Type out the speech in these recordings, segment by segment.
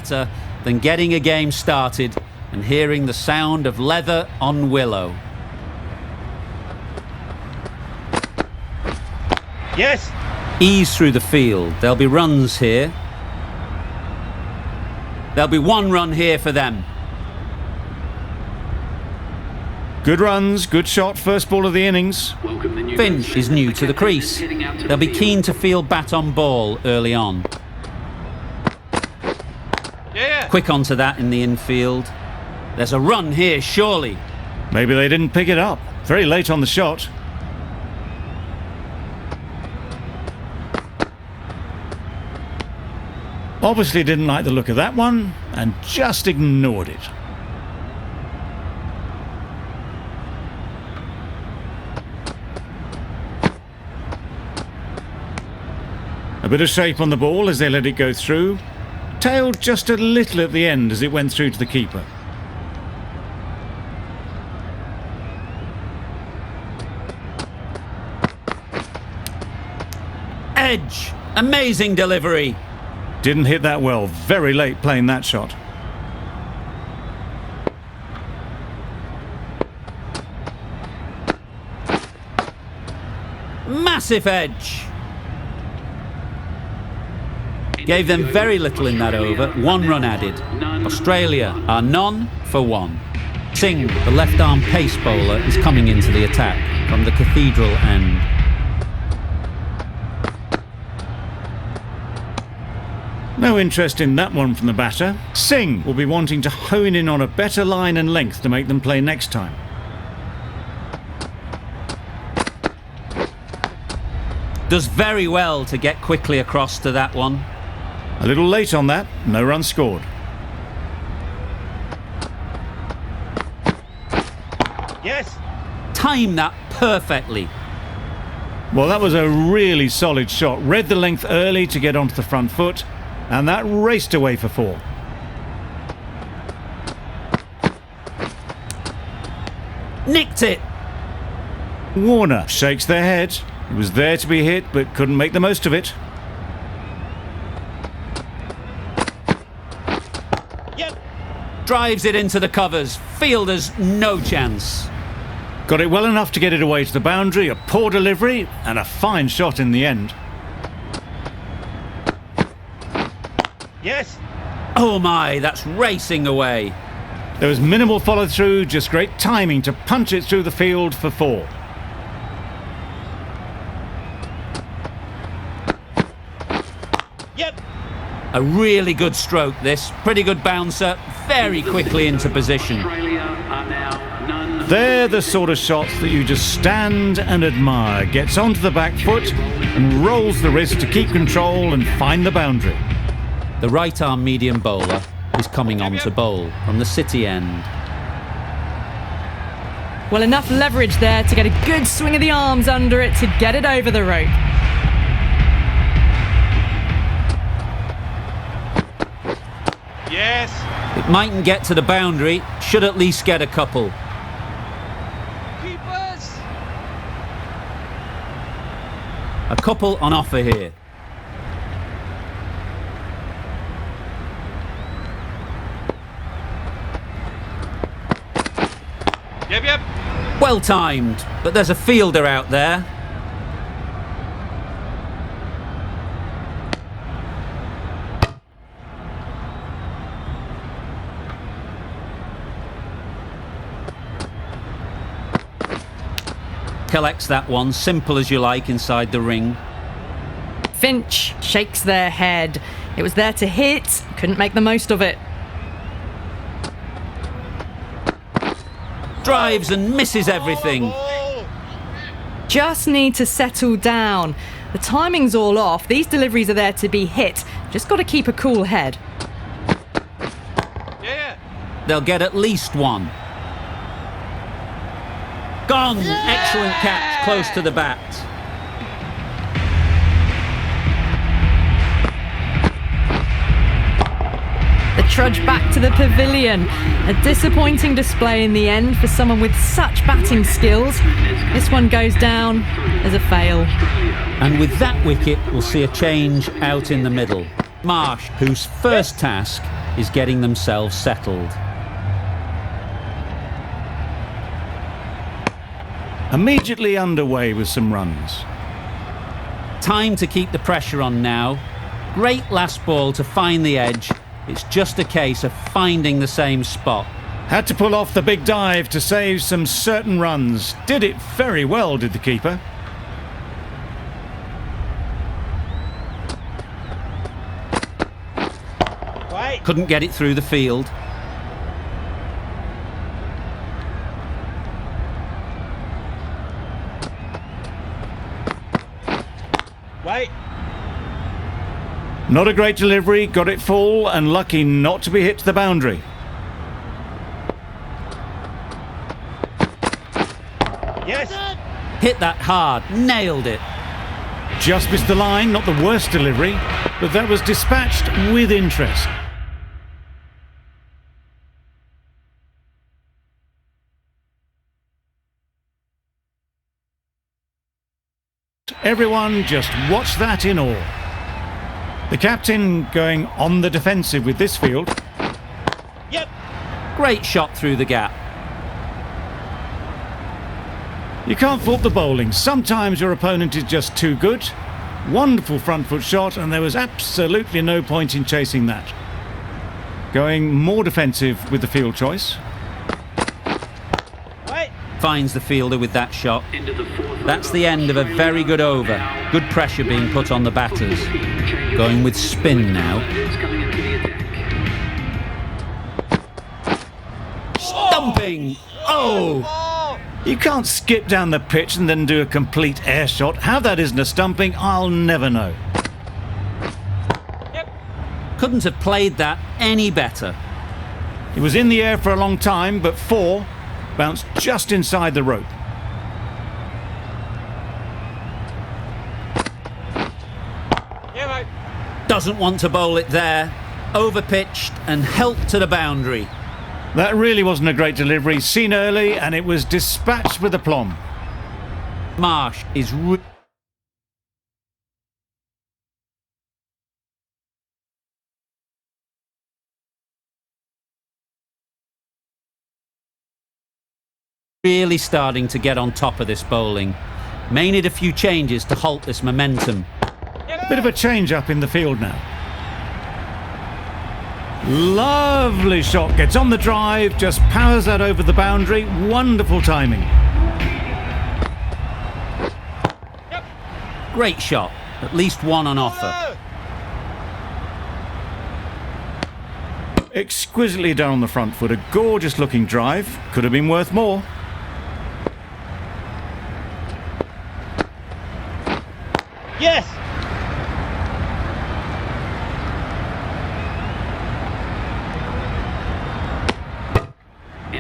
better than getting a game started and hearing the sound of leather on willow. Yes! Ease through the field. There'll be runs here. There'll be one run here for them. Good runs, good shot, first ball of the innings. Finch is new to the crease. They'll be keen to field bat on ball early on. Yeah! Quick onto that in the infield. There's a run here, surely. Maybe they didn't pick it up. Very late on the shot. Obviously didn't like the look of that one and just ignored it. A bit of shape on the ball as they let it go through. Tailed just a little at the end as it went through to the keeper. Edge! Amazing delivery! Didn't hit that well. Very late playing that shot. Massive edge! Gave them very little in that over, one run added. Australia are none for one. Singh, the left-arm pace bowler, is coming into the attack from the Cathedral end. No interest in that one from the batter. Singh will be wanting to hone in on a better line and length to make them play next time. Does very well to get quickly across to that one. A little late on that, no run scored. Yes! Time that perfectly. Well, that was a really solid shot. Read the length early to get onto the front foot, and that raced away for 4. Nicked it! Warner shakes their head. It was there to be hit, but couldn't make the most of it. Yep! Drives it into the covers. Fielders no chance. Got it well enough to get it away to the boundary. A poor delivery and a fine shot in the end. Yes! Oh my, that's racing away. There was minimal follow through, just great timing to punch it through the field for 4. Yep! A really good stroke this. Pretty good bouncer. Very quickly into position. They're the sort of shots that you just stand and admire. Gets onto the back foot and rolls the wrist to keep control and find the boundary. The right-arm medium bowler is coming on to bowl from the City end. Well, enough leverage there to get a good swing of the arms under it to get it over the rope. Yes! It mightn't get to the boundary, should at least get a couple. Keepers! A couple on offer here. Yep, yep! Well timed, but there's a fielder out there. Collects that one, simple as you like, inside the ring. Finch shakes their head. It was there to hit, couldn't make the most of it. Drives and misses everything. Just need to settle down. The timing's all off. These deliveries are there to be hit. Just got to keep a cool head. Yeah! They'll get at least one. Gone! Excellent catch, close to the bat. The trudge back to the pavilion. A disappointing display in the end for someone with such batting skills. This one goes down as a fail. And with that wicket, we'll see a change out in the middle. Marsh, whose first task is getting themselves settled. Immediately underway with some runs. Time to keep the pressure on now. Great last ball to find the edge. It's just a case of finding the same spot. Had to pull off the big dive to save some certain runs. Did it very well, did the keeper. Right. Couldn't get it through the field. Right. Not a great delivery, got it full and lucky not to be hit to the boundary. Yes. Hit that hard, nailed it. Just missed the line, not the worst delivery, but that was dispatched with interest. Everyone just watch that in awe. The captain going on the defensive with this field. Yep. Great shot through the gap. You can't fault the bowling. Sometimes your opponent is just too good. Wonderful front foot shot, and there was absolutely no point in chasing that. Going more defensive with the field choice. Right. Finds the fielder with that shot. That's the end of a very good over. Good pressure being put on the batters. Going with spin now. Stumping! Oh! You can't skip down the pitch and then do a complete air shot. How that isn't a stumping, I'll never know. Yep. Couldn't have played that any better. It was in the air for a long time, but 4 bounced just inside the rope. Yeah, mate. Doesn't want to bowl it there. Overpitched and helped to the boundary. That really wasn't a great delivery, seen early, and it was dispatched with aplomb. Marsh is really starting to get on top of this bowling. May need a few changes to halt this momentum. Bit of a change up in the field now. Lovely shot, gets on the drive, just powers that over the boundary. Wonderful timing. Great shot, at least one on offer. Exquisitely done on the front foot, a gorgeous looking drive. Could have been worth more. Yes.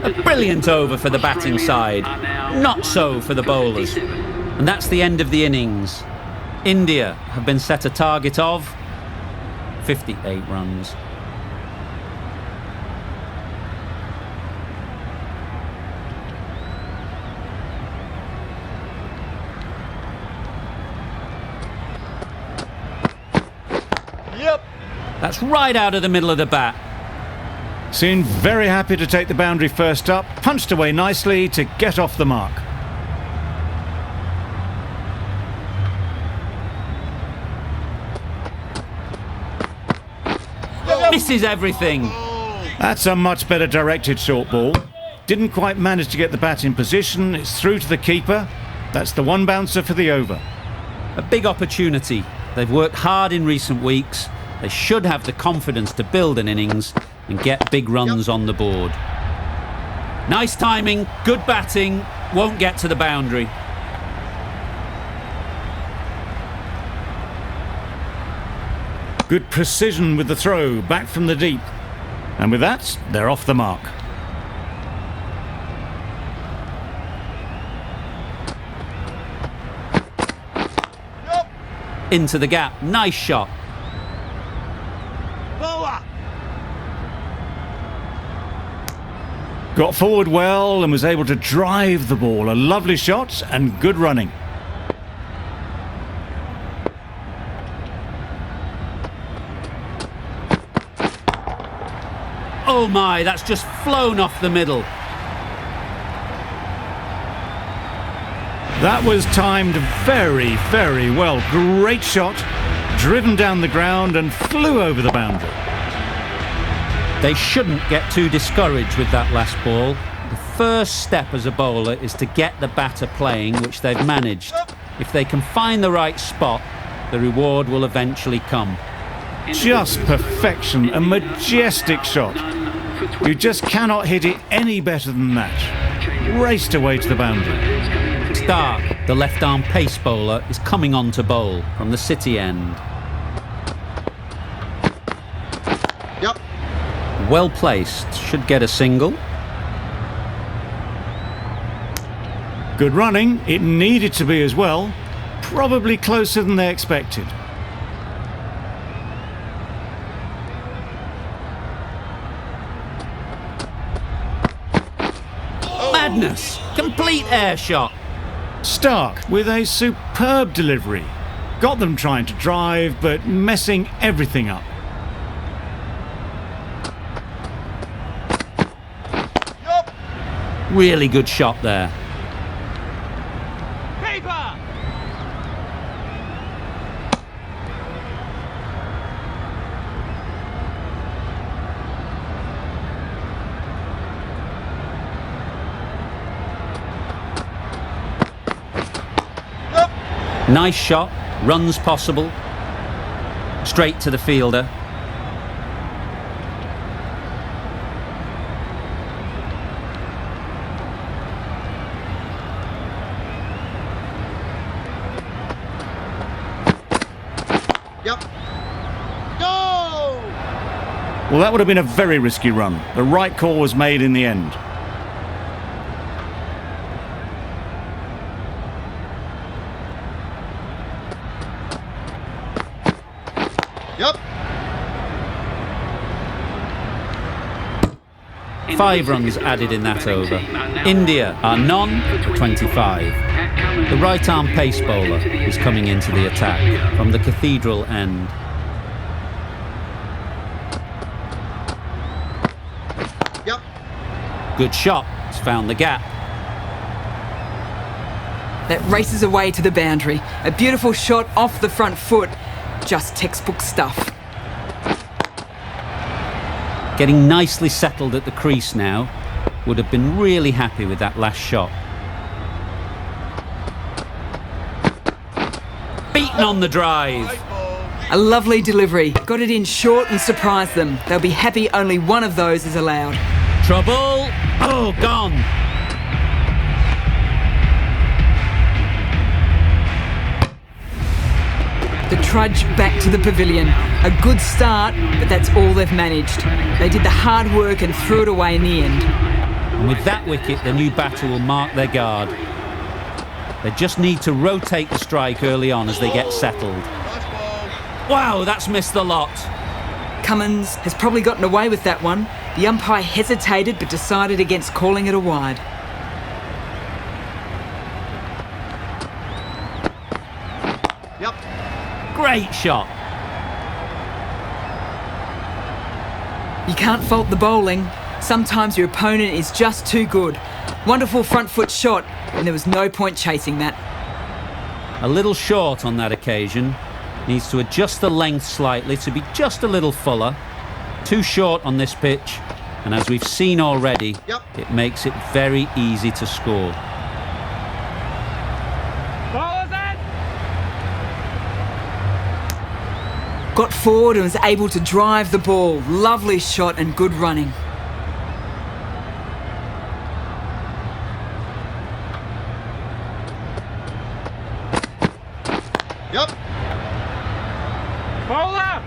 A brilliant over for the batting side, not so for the bowlers. And that's the end of the innings. India have been set a target of 58 runs. Yep. That's right out of the middle of the bat. Seemed very happy to take the boundary first up, punched away nicely to get off the mark. Misses everything. That's a much better directed short ball. Didn't quite manage to get the bat in position. It's through to the keeper. That's the one bouncer for the over. A big opportunity. They've worked hard in recent weeks. They should have the confidence to build an innings and get big runs on the board. Nice timing, good batting, won't get to the boundary. Good precision with the throw, back from the deep. And with that, they're off the mark. Into the gap, nice shot. Lower. Got forward well and was able to drive the ball. A lovely shot and good running. Oh my, that's just flown off the middle. That was timed very, very well. Great shot, driven down the ground and flew over the boundary. They shouldn't get too discouraged with that last ball. The first step as a bowler is to get the batter playing, which they've managed. If they can find the right spot, the reward will eventually come. Just perfection, a majestic shot. You just cannot hit it any better than that. Raced away to the boundary. Stark, the left-arm pace bowler, is coming on to bowl from the City end. Yep. Well placed, should get a single. Good running, it needed to be as well. Probably closer than they expected. Madness! Complete air shot. Stark with a superb delivery. Got them trying to drive, but messing everything up. Yup. Really good shot there. Paper! Yup. Nice shot, runs possible. Straight to the fielder. Yep. Go! Well, that would have been a very risky run. The right call was made in the end. Yep. 5 runs added in that over. India are none for 25. The right-arm pace bowler is coming into the attack from the Cathedral end. Yep. Good shot, it's found the gap. That races away to the boundary. A beautiful shot off the front foot. Just textbook stuff. Getting nicely settled at the crease now. Would have been really happy with that last shot. Beaten on the drive. A lovely delivery. Got it in short and surprised them. They'll be happy only one of those is allowed. Trouble. Oh, gone. The trudge back to the pavilion. A good start, but that's all they've managed. They did the hard work and threw it away in the end. And with that wicket, the new batter will mark their guard. They just need to rotate the strike early on as they get settled. Nice ball. Wow, that's missed the lot. Cummins has probably gotten away with that one. The umpire hesitated but decided against calling it a wide. Yep. Great shot. You can't fault the bowling. Sometimes your opponent is just too good. Wonderful front foot shot, and there was no point chasing that. A little short on that occasion. Needs to adjust the length slightly to be just a little fuller. Too short on this pitch, and as we've seen already, Yep. it makes it very easy to score. Ballers in! Got forward and was able to drive the ball. Lovely shot and good running. Yep. Bowler!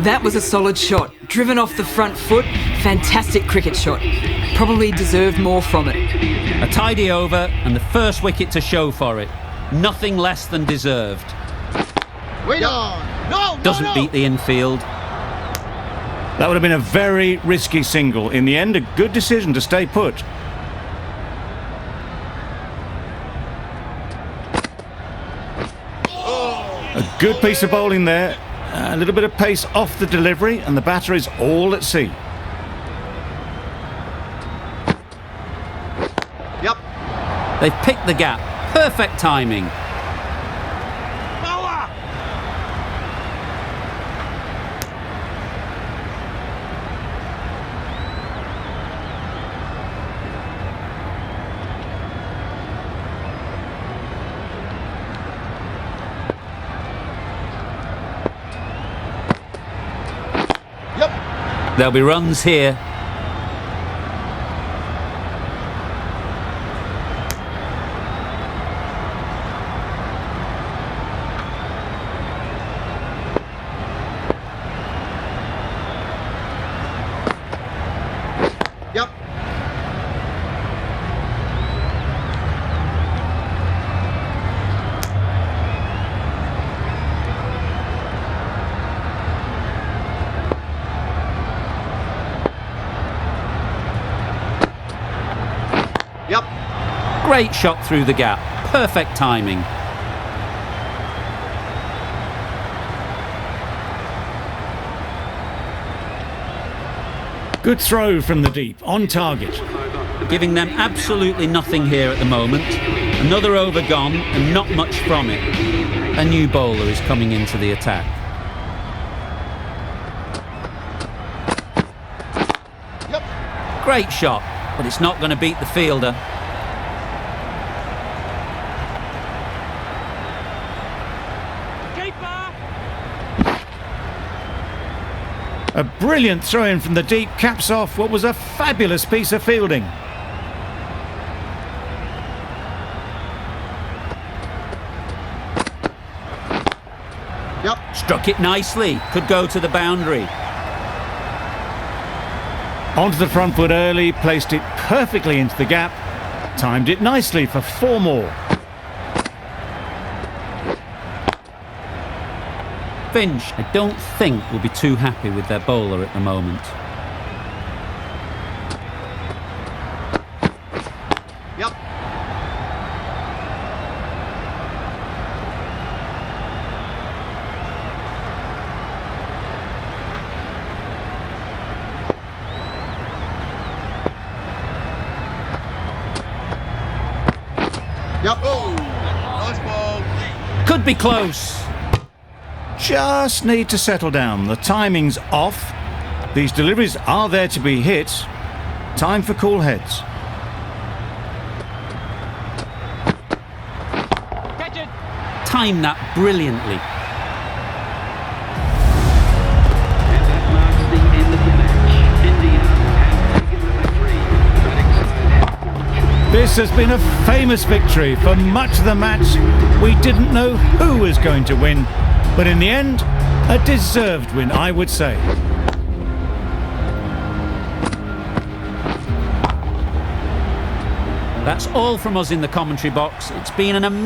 That was a solid shot. Driven off the front foot. Fantastic cricket shot. Probably deserved more from it. A tidy over and the first wicket to show for it. Nothing less than deserved. Wait on. No, Doesn't beat the infield. That would have been a very risky single. In the end, a good decision to stay put. A good piece of bowling there. A little bit of pace off the delivery, and the batter is all at sea. Yep. They've picked the gap. Perfect timing. Bowler! Yep. There'll be runs here. Yep. Yep. Great shot through the gap. Perfect timing. Good throw from the deep, on target. Giving them absolutely nothing here at the moment. Another over gone and not much from it. A new bowler is coming into the attack. Yep. Great shot, but it's not going to beat the fielder. Keeper! A brilliant throw-in from the deep caps off what was a fabulous piece of fielding. Yep. Struck it nicely. Could go to the boundary. Onto the front foot early, placed it perfectly into the gap, timed it nicely for 4 more. Finch, I don't think, will be too happy with their bowler at the moment. Yep. Yep. Oh, nice ball. Could be close. Just need to settle down. The timing's off. These deliveries are there to be hit. Time for cool heads. Catch it! Timed that brilliantly. This has been a famous victory. For much of the match, we didn't know who was going to win, but in the end, a deserved win, I would say. That's all from us in the commentary box. It's been an amazing